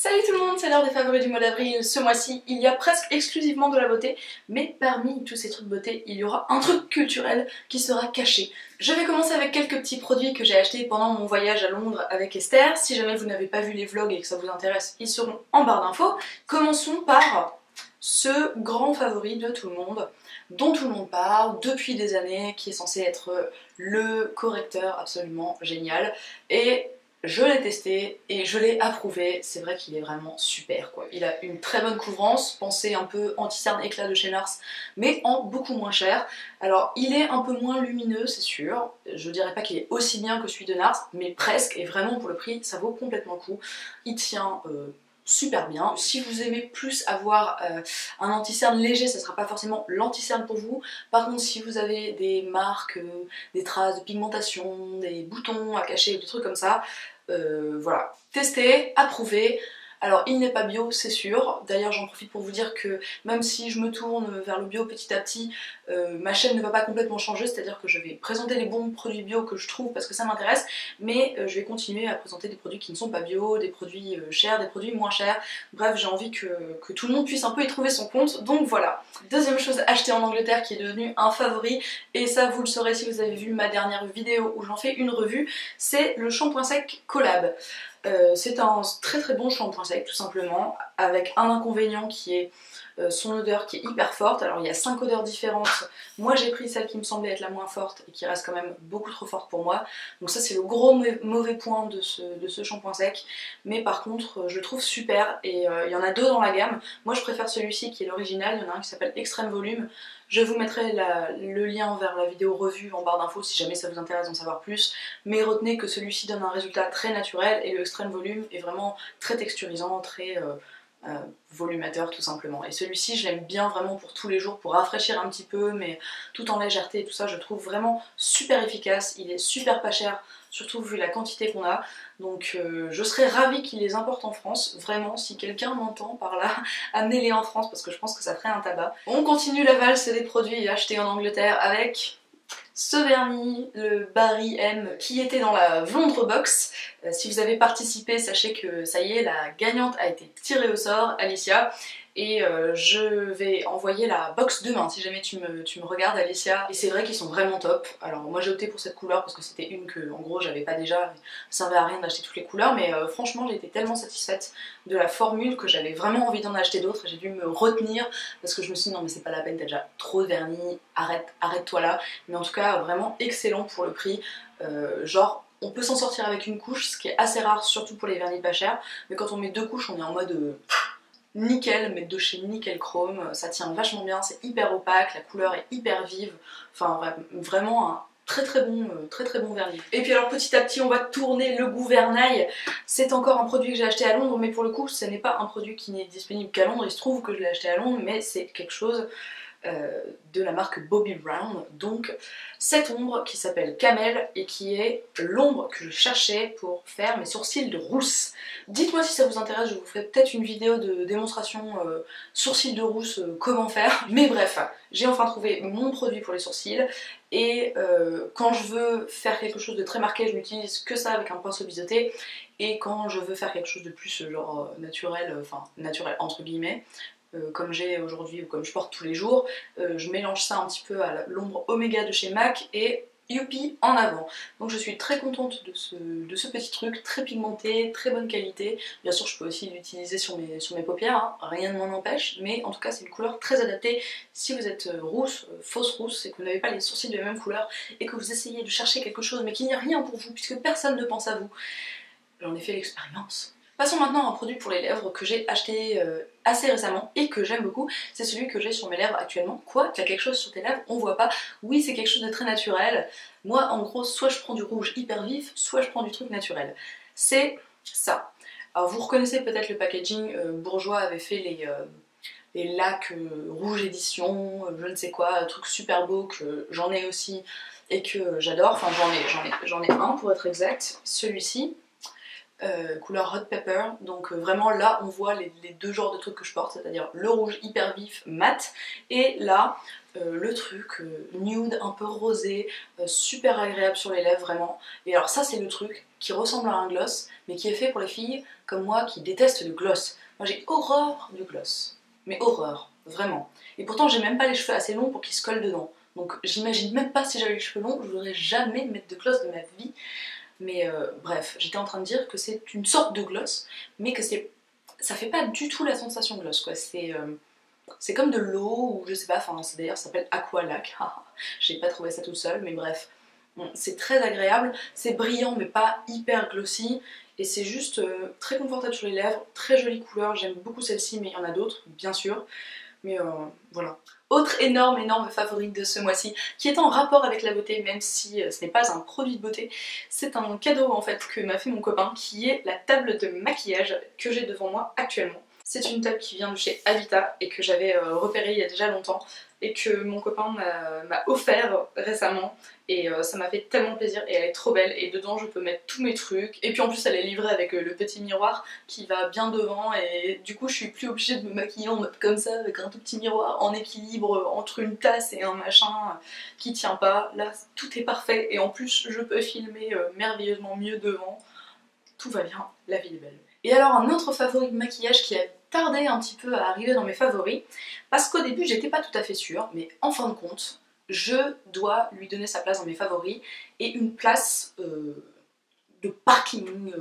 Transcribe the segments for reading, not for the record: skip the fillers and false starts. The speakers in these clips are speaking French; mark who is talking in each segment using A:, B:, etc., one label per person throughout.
A: Salut tout le monde, c'est l'heure des favoris du mois d'avril. Ce mois-ci, il y a presque exclusivement de la beauté, mais parmi tous ces trucs beauté, il y aura un truc culturel qui sera caché. Je vais commencer avec quelques petits produits que j'ai achetés pendant mon voyage à Londres avec Esther. Si jamais vous n'avez pas vu les vlogs et que ça vous intéresse, ils seront en barre d'infos. Commençons par ce grand favori de tout le monde, dont tout le monde parle depuis des années, qui est censé être le correcteur absolument génial. Et je l'ai testé et je l'ai approuvé, c'est vrai qu'il est vraiment super quoi. Il a une très bonne couvrance, pensez un peu anti-cerne éclat de chez Nars, mais en beaucoup moins cher. Alors il est un peu moins lumineux c'est sûr, je dirais pas qu'il est aussi bien que celui de Nars, mais presque, et vraiment pour le prix ça vaut complètement le coup. Il tient super bien. Si vous aimez plus avoir un anti-cerne léger, ça sera pas forcément l'anti-cerne pour vous. Par contre, si vous avez des marques, des traces de pigmentation, des boutons à cacher, des trucs comme ça, voilà. Testez, approuvez. Alors il n'est pas bio, c'est sûr. D'ailleurs j'en profite pour vous dire que même si je me tourne vers le bio petit à petit, ma chaîne ne va pas complètement changer, c'est-à-dire que je vais présenter les bons produits bio que je trouve parce que ça m'intéresse, mais je vais continuer à présenter des produits qui ne sont pas bio, des produits chers, des produits moins chers. Bref, j'ai envie que tout le monde puisse un peu y trouver son compte, donc voilà. Deuxième chose achetée en Angleterre qui est devenue un favori, et ça vous le saurez si vous avez vu ma dernière vidéo où j'en fais une revue, c'est le shampoing sec Collab. C'est un très très bon shampoing sec tout simplement, avec un inconvénient qui est son odeur qui est hyper forte. Alors il y a 5 odeurs différentes, moi j'ai pris celle qui me semblait être la moins forte et qui reste quand même beaucoup trop forte pour moi, donc ça c'est le gros mauvais point de ce shampoing sec, mais par contre je le trouve super, et il y en a deux dans la gamme. Moi je préfère celui-ci qui est l'original, il y en a un qui s'appelle Extrême Volume. Je vous mettrai le lien vers la vidéo revue en barre d'infos si jamais ça vous intéresse d'en savoir plus, mais retenez que celui-ci donne un résultat très naturel et le Extrême Volume est vraiment très texturisant, très volumateur tout simplement. Et celui-ci je l'aime bien vraiment pour tous les jours, pour rafraîchir un petit peu mais tout en légèreté et tout ça, je le trouve vraiment super efficace. Il est super pas cher, surtout vu la quantité qu'on a, donc je serais ravie qu'ils les importent en France, vraiment, si quelqu'un m'entend par là, amenez-les en France parce que je pense que ça ferait un tabac. On continue la valse des produits achetés en Angleterre avec ce vernis, le Barry M, qui était dans la Vondre Box. Si vous avez participé, sachez que ça y est, la gagnante a été tirée au sort, Alicia. Et je vais envoyer la box demain si jamais tu me regardes Alicia, et c'est vrai qu'ils sont vraiment top. Alors moi j'ai opté pour cette couleur parce que c'était une que en gros j'avais pas déjà, ça servait à rien d'acheter toutes les couleurs, mais franchement j'ai été tellement satisfaite de la formule que j'avais vraiment envie d'en acheter d'autres. J'ai dû me retenir parce que je me suis dit non mais c'est pas la peine, t'as déjà trop de vernis, arrête-toi là. Mais en tout cas vraiment excellent pour le prix, genre on peut s'en sortir avec une couche, ce qui est assez rare surtout pour les vernis pas chers, mais quand on met deux couches on est en mode nickel, mais de chez Nickel Chrome, ça tient vachement bien, c'est hyper opaque, la couleur est hyper vive, enfin vraiment un très très bon vernis. Et puis alors petit à petit on va tourner le gouvernail. C'est encore un produit que j'ai acheté à Londres, mais pour le coup ce n'est pas un produit qui n'est disponible qu'à Londres. Il se trouve que je l'ai acheté à Londres, mais c'est quelque chose de la marque Bobbi Brown, donc cette ombre qui s'appelle Camel et qui est l'ombre que je cherchais pour faire mes sourcils de rousse. Dites-moi si ça vous intéresse, je vous ferai peut-être une vidéo de démonstration sourcils de rousse, comment faire, mais bref, j'ai enfin trouvé mon produit pour les sourcils, et quand je veux faire quelque chose de très marqué, je n'utilise que ça avec un pinceau biseauté, et quand je veux faire quelque chose de plus genre naturel, enfin naturel entre guillemets, comme j'ai aujourd'hui ou comme je porte tous les jours, je mélange ça un petit peu à l'ombre Omega de chez MAC et Youpi en avant. Donc je suis très contente de ce petit truc, très pigmenté, très bonne qualité. Bien sûr je peux aussi l'utiliser sur mes paupières, hein, rien ne m'en empêche, mais en tout cas c'est une couleur très adaptée. Si vous êtes rousse, fausse rousse, et que vous n'avez pas les sourcils de la même couleur, et que vous essayez de chercher quelque chose mais qu'il n'y a rien pour vous, puisque personne ne pense à vous, j'en ai fait l'expérience. Passons maintenant à un produit pour les lèvres que j'ai acheté assez récemment et que j'aime beaucoup. C'est celui que j'ai sur mes lèvres actuellement. Quoi? Tu as quelque chose sur tes lèvres? On voit pas. Oui, c'est quelque chose de très naturel. Moi, en gros, soit je prends du rouge hyper vif, soit je prends du truc naturel. C'est ça. Alors vous reconnaissez peut-être le packaging, Bourjois avait fait les lacs rouge édition, je ne sais quoi, un truc super beau que j'en ai aussi et que j'adore. Enfin j'en ai un pour être exact, celui-ci. couleur Hot Pepper. Donc vraiment là on voit les deux genres de trucs que je porte, c'est-à-dire le rouge hyper vif mat et là le truc nude un peu rosé, super agréable sur les lèvres vraiment. Et alors ça c'est le truc qui ressemble à un gloss mais qui est fait pour les filles comme moi qui détestent le gloss. Moi j'ai horreur du gloss, mais horreur, vraiment. Et pourtant j'ai même pas les cheveux assez longs pour qu'ils se collent dedans. Donc j'imagine même pas si j'avais les cheveux longs, je voudrais jamais mettre de gloss de ma vie. Mais bref, j'étais en train de dire que c'est une sorte de gloss, mais que ça fait pas du tout la sensation gloss quoi. C'est comme de l'eau ou je sais pas, enfin d'ailleurs ça s'appelle Aqualac. J'ai pas trouvé ça toute seule, mais bref. Bon, c'est très agréable, c'est brillant mais pas hyper glossy. Et c'est juste très confortable sur les lèvres, très jolie couleur, j'aime beaucoup celle-ci mais il y en a d'autres, bien sûr. Mais voilà. Autre énorme favorite de ce mois-ci, qui est en rapport avec la beauté, même si ce n'est pas un produit de beauté, c'est un cadeau en fait que m'a fait mon copain, qui est la table de maquillage que j'ai devant moi actuellement. C'est une table qui vient de chez Avita et que j'avais repérée il y a déjà longtemps et que mon copain m'a offert récemment et ça m'a fait tellement plaisir et elle est trop belle et dedans je peux mettre tous mes trucs et puis en plus elle est livrée avec le petit miroir qui va bien devant et du coup je suis plus obligée de me maquiller en mode comme ça avec un tout petit miroir en équilibre entre une tasse et un machin qui tient pas. Là tout est parfait et en plus je peux filmer merveilleusement mieux devant. Tout va bien, la vie est belle. Et alors un autre favori de maquillage qui a tardé un petit peu à arriver dans mes favoris, parce qu'au début j'étais pas tout à fait sûre, mais en fin de compte, je dois lui donner sa place dans mes favoris, et une place de parking,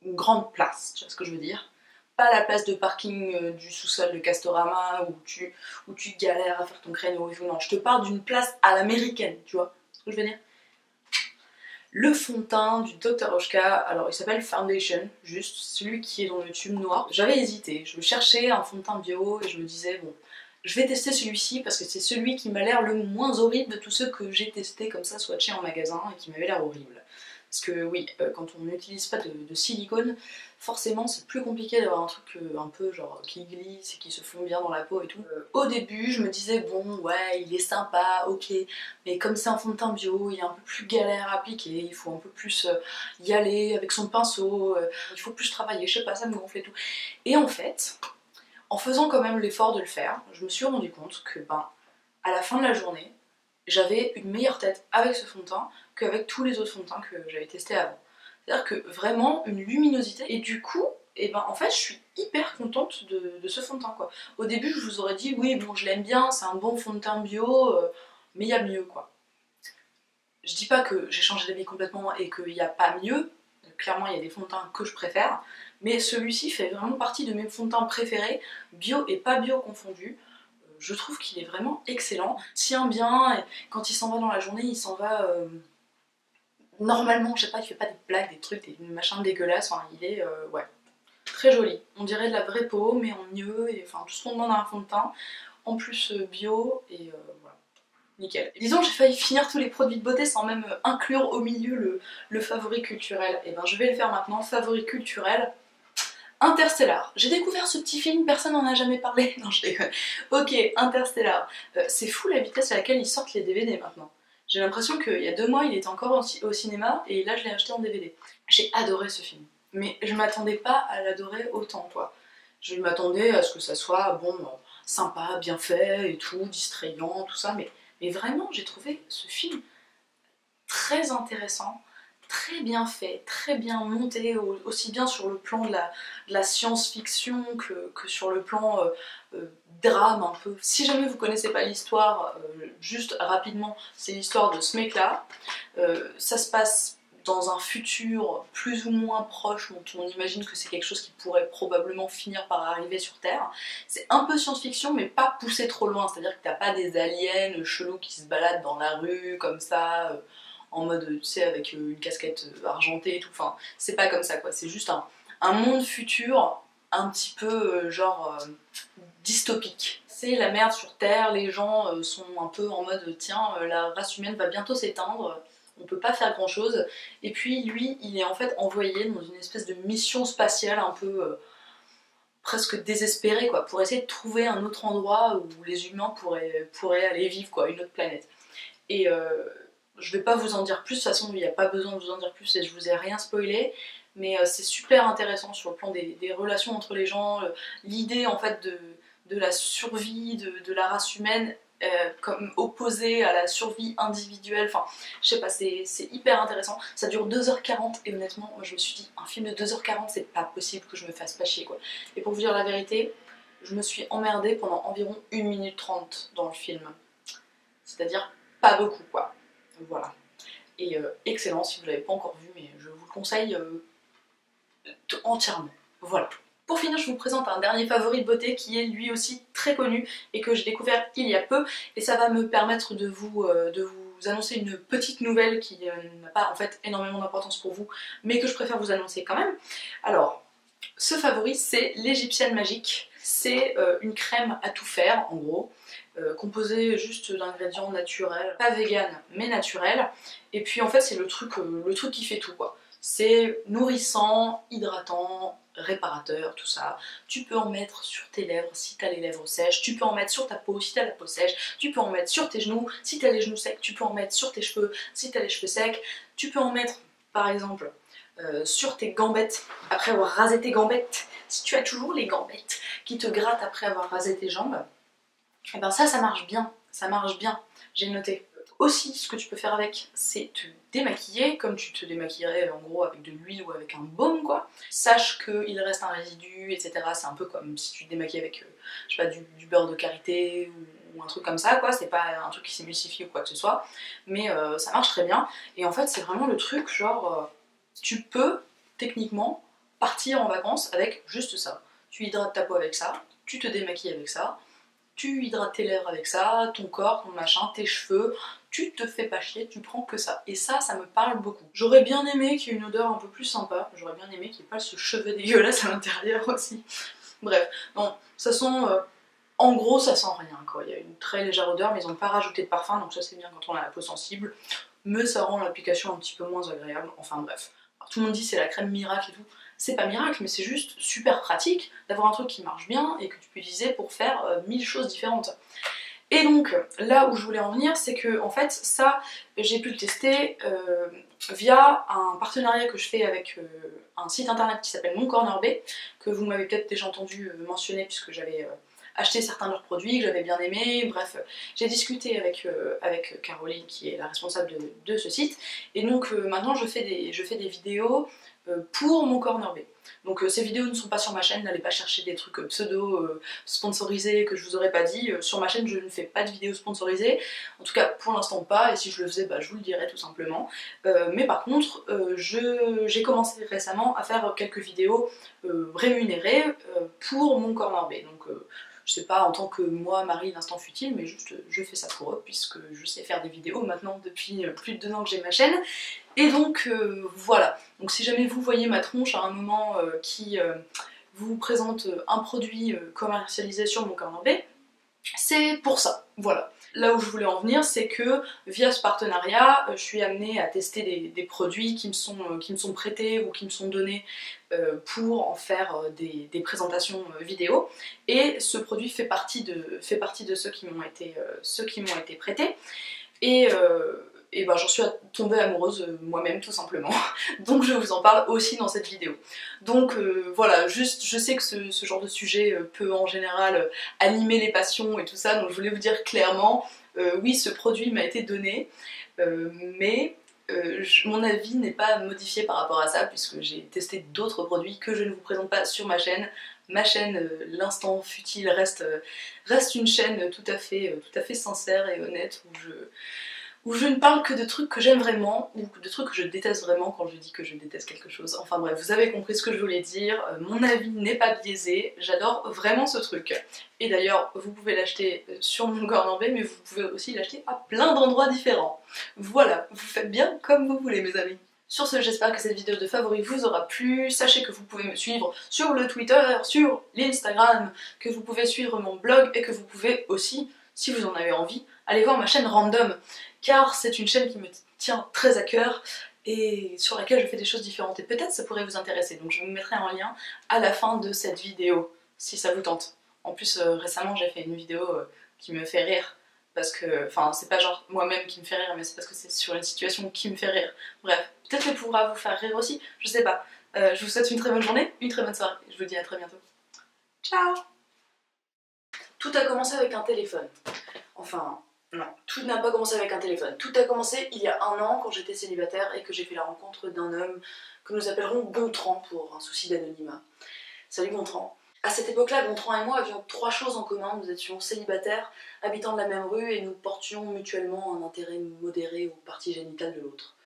A: une grande place, tu vois ce que je veux dire? Pas la place de parking du sous-sol de Castorama où tu galères à faire ton créneau et tout, non, je te parle d'une place à l'américaine, tu vois ce que je veux dire? Le fond de teint du Dr. Oshka, alors il s'appelle Foundation, juste celui qui est dans le tube noir. J'avais hésité, je cherchais un fond de teint bio et je me disais bon, je vais tester celui-ci parce que c'est celui qui m'a l'air le moins horrible de tous ceux que j'ai testés comme ça swatchés en magasin et qui m'avaient l'air horrible. Parce que oui, quand on n'utilise pas de silicone, forcément c'est plus compliqué d'avoir un truc un peu genre qui glisse et qui se fond bien dans la peau et tout. Au début je me disais bon ouais il est sympa, ok, mais comme c'est un fond de teint bio, il est un peu plus galère à appliquer, il faut un peu plus y aller avec son pinceau, il faut plus travailler, je sais pas, ça me gonfle et tout. Et en fait, en faisant quand même l'effort de le faire, je me suis rendu compte que ben, à la fin de la journée, j'avais une meilleure tête avec ce fond de teint qu'avec tous les autres fonds de teint que j'avais testés avant. C'est-à-dire que vraiment une luminosité et du coup, et ben en fait je suis hyper contente de ce fond de teint quoi. Au début je vous aurais dit oui bon je l'aime bien, c'est un bon fond de teint bio, mais il y a mieux quoi. Je dis pas que j'ai changé d'avis complètement et qu'il n'y a pas mieux, clairement il y a des fonds de teint que je préfère, mais celui-ci fait vraiment partie de mes fonds de teint préférés, bio et pas bio confondus. Je trouve qu'il est vraiment excellent, tient bien, et quand il s'en va dans la journée, il s'en va normalement, je sais pas, il fait pas des blagues, des trucs, des machins dégueulasses, enfin il est ouais, très joli. On dirait de la vraie peau, mais en mieux, et enfin tout ce qu'on demande à un fond de teint, en plus bio, et voilà. Nickel. Disons que j'ai failli finir tous les produits de beauté sans même inclure au milieu le favori culturel. Et ben je vais le faire maintenant, favori culturel. Interstellar. J'ai découvert ce petit film, personne n'en a jamais parlé. Non, je déconne. Ok, Interstellar. C'est fou la vitesse à laquelle ils sortent les DVD maintenant. J'ai l'impression qu'il y a 2 mois, il était encore au cinéma et là, je l'ai acheté en DVD. J'ai adoré ce film. Mais je m'attendais pas à l'adorer autant, quoi. Je m'attendais à ce que ça soit, bon, sympa, bien fait et tout, distrayant, tout ça. Mais vraiment, j'ai trouvé ce film très intéressant, très bien fait, très bien monté, aussi bien sur le plan de la science-fiction que sur le plan drame un peu. Si jamais vous connaissez pas l'histoire, juste rapidement, c'est l'histoire de ce mec-là. Ça se passe dans un futur plus ou moins proche, dont on imagine que c'est quelque chose qui pourrait probablement finir par arriver sur Terre. C'est un peu science-fiction, mais pas poussé trop loin, c'est-à-dire que t'as pas des aliens chelous qui se baladent dans la rue comme ça, en mode, tu sais, avec une casquette argentée et tout, enfin, c'est pas comme ça quoi, c'est juste un monde futur un petit peu genre dystopique. C'est la merde sur Terre, les gens sont un peu en mode tiens, la race humaine va bientôt s'éteindre, on peut pas faire grand chose, et puis lui il est en fait envoyé dans une espèce de mission spatiale un peu presque désespérée quoi, pour essayer de trouver un autre endroit où les humains pourraient aller vivre quoi, une autre planète. Et je vais pas vous en dire plus, de toute façon il n'y a pas besoin de vous en dire plus et je vous ai rien spoilé, mais c'est super intéressant sur le plan des relations entre les gens, l'idée en fait de la survie de la race humaine comme opposée à la survie individuelle, enfin je sais pas, c'est hyper intéressant. Ça dure 2h40 et honnêtement moi je me suis dit un film de 2h40 c'est pas possible que je me fasse pas chier quoi. Et pour vous dire la vérité, je me suis emmerdée pendant environ 1 minute 30 dans le film. C'est-à-dire pas beaucoup quoi. Voilà. Et excellent si vous l'avez pas encore vu, mais je vous le conseille entièrement. Voilà. Pour finir, je vous présente un dernier favori de beauté qui est lui aussi très connu et que j'ai découvert il y a peu, et ça va me permettre de vous annoncer une petite nouvelle qui n'a pas en fait énormément d'importance pour vous, mais que je préfère vous annoncer quand même. Alors, ce favori c'est l'Égyptienne Magique. C'est une crème à tout faire en gros, composée juste d'ingrédients naturels, pas vegan mais naturels, et puis en fait c'est le truc qui fait tout quoi. C'est nourrissant, hydratant, réparateur, tout ça. Tu peux en mettre sur tes lèvres si t'as les lèvres sèches, tu peux en mettre sur ta peau si t'as la peau sèche, tu peux en mettre sur tes genoux si t'as les genoux secs, tu peux en mettre sur tes cheveux si t'as les cheveux secs, tu peux en mettre par exemple sur tes gambettes après avoir rasé tes gambettes, si tu as toujours les gambettes qui te grattent après avoir rasé tes jambes, et ben ça marche bien, j'ai noté. Aussi, ce que tu peux faire avec, c'est te démaquiller, comme tu te démaquillerais en gros avec de l'huile ou avec un baume quoi. Sache qu'il reste un résidu, etc. C'est un peu comme si tu te démaquilles avec, je sais pas, du beurre de karité ou un truc comme ça quoi. C'est pas un truc qui s'émulsifie ou quoi que ce soit, mais ça marche très bien. Et en fait, c'est vraiment le truc genre, tu peux techniquement partir en vacances avec juste ça. Tu hydrates ta peau avec ça, tu te démaquilles avec ça, tu hydrates tes lèvres avec ça, ton corps, ton machin, tes cheveux, tu te fais pas chier, tu prends que ça. Et ça me parle beaucoup. J'aurais bien aimé qu'il y ait une odeur un peu plus sympa, j'aurais bien aimé qu'il n'y ait pas ce cheveu dégueulasse à l'intérieur aussi. Bref, non, ça sent... en gros, ça sent rien quoi. Il y a une très légère odeur, mais ils n'ont pas rajouté de parfum, donc ça c'est bien quand on a la peau sensible. Mais ça rend l'application un petit peu moins agréable, enfin bref. Alors, tout le monde dit c'est la crème miracle et tout. C'est pas miracle, mais c'est juste super pratique d'avoir un truc qui marche bien et que tu peux utiliser pour faire 1000 choses différentes. Et donc, là où je voulais en venir, c'est que en fait, ça, j'ai pu le tester via un partenariat que je fais avec un site internet qui s'appelle Mon Corner B, que vous m'avez peut-être déjà entendu mentionner puisque j'avais acheté certains de leurs produits que j'avais bien aimés. Bref, j'ai discuté avec Caroline qui est la responsable de ce site, et donc maintenant je fais des vidéos pour Mon Corner B. Donc ces vidéos ne sont pas sur ma chaîne, n'allez pas chercher des trucs pseudo sponsorisés que je vous aurais pas dit. Sur ma chaîne je ne fais pas de vidéos sponsorisées, en tout cas pour l'instant pas, et si je le faisais bah, je vous le dirais tout simplement. Mais par contre j'ai commencé récemment à faire quelques vidéos rémunérées pour Mon Corner B. Donc je sais pas en tant que moi, Marie, l'instant futile, mais juste je fais ça pour eux puisque je sais faire des vidéos maintenant depuis plus de 2 ans que j'ai ma chaîne. Et donc voilà, donc si jamais vous voyez ma tronche à un moment qui vous présente un produit commercialisé sur Mon Corner B, c'est pour ça, voilà. Là où je voulais en venir, c'est que via ce partenariat, je suis amenée à tester des produits qui me sont prêtés ou qui me sont donnés pour en faire des présentations vidéo. Et ce produit fait partie de ceux qui m'ont été prêtés. Et ben, j'en suis tombée amoureuse moi-même tout simplement, donc je vous en parle aussi dans cette vidéo. Donc voilà, juste je sais que ce genre de sujet peut en général animer les passions et tout ça, donc je voulais vous dire clairement, oui ce produit m'a été donné, mais mon avis n'est pas modifié par rapport à ça puisque j'ai testé d'autres produits que je ne vous présente pas sur ma chaîne. Ma chaîne, l'instant futile, reste une chaîne tout à fait sincère et honnête où je ne parle que de trucs que j'aime vraiment, ou de trucs que je déteste vraiment quand je dis que je déteste quelque chose. Enfin bref, vous avez compris ce que je voulais dire, mon avis n'est pas biaisé, j'adore vraiment ce truc. Et d'ailleurs, vous pouvez l'acheter sur Mon Corner B, mais vous pouvez aussi l'acheter à plein d'endroits différents. Voilà, vous faites bien comme vous voulez mes amis. Sur ce, j'espère que cette vidéo de favoris vous aura plu. Sachez que vous pouvez me suivre sur le Twitter, sur l'Instagram, que vous pouvez suivre mon blog et que vous pouvez aussi, si vous en avez envie, aller voir ma chaîne Random, car c'est une chaîne qui me tient très à cœur et sur laquelle je fais des choses différentes et peut-être ça pourrait vous intéresser, donc je vous mettrai en lien à la fin de cette vidéo si ça vous tente. En plus récemment j'ai fait une vidéo qui me fait rire parce que, enfin c'est pas genre moi-même qui me fait rire mais c'est parce que c'est sur une situation qui me fait rire. Bref, peut-être qu'elle pourra vous faire rire aussi, je sais pas. Je vous souhaite une très bonne journée, une très bonne soirée. Je vous dis à très bientôt. Ciao! Tout a commencé avec un téléphone. Enfin, non, tout n'a pas commencé avec un téléphone. Tout a commencé il y a 1 an quand j'étais célibataire et que j'ai fait la rencontre d'un homme que nous appellerons Gontran pour un souci d'anonymat. Salut Gontran. À cette époque-là, Gontran et moi avions 3 choses en commun. Nous étions célibataires, habitants de la même rue et nous portions mutuellement un intérêt modéré aux parties génitales de l'autre.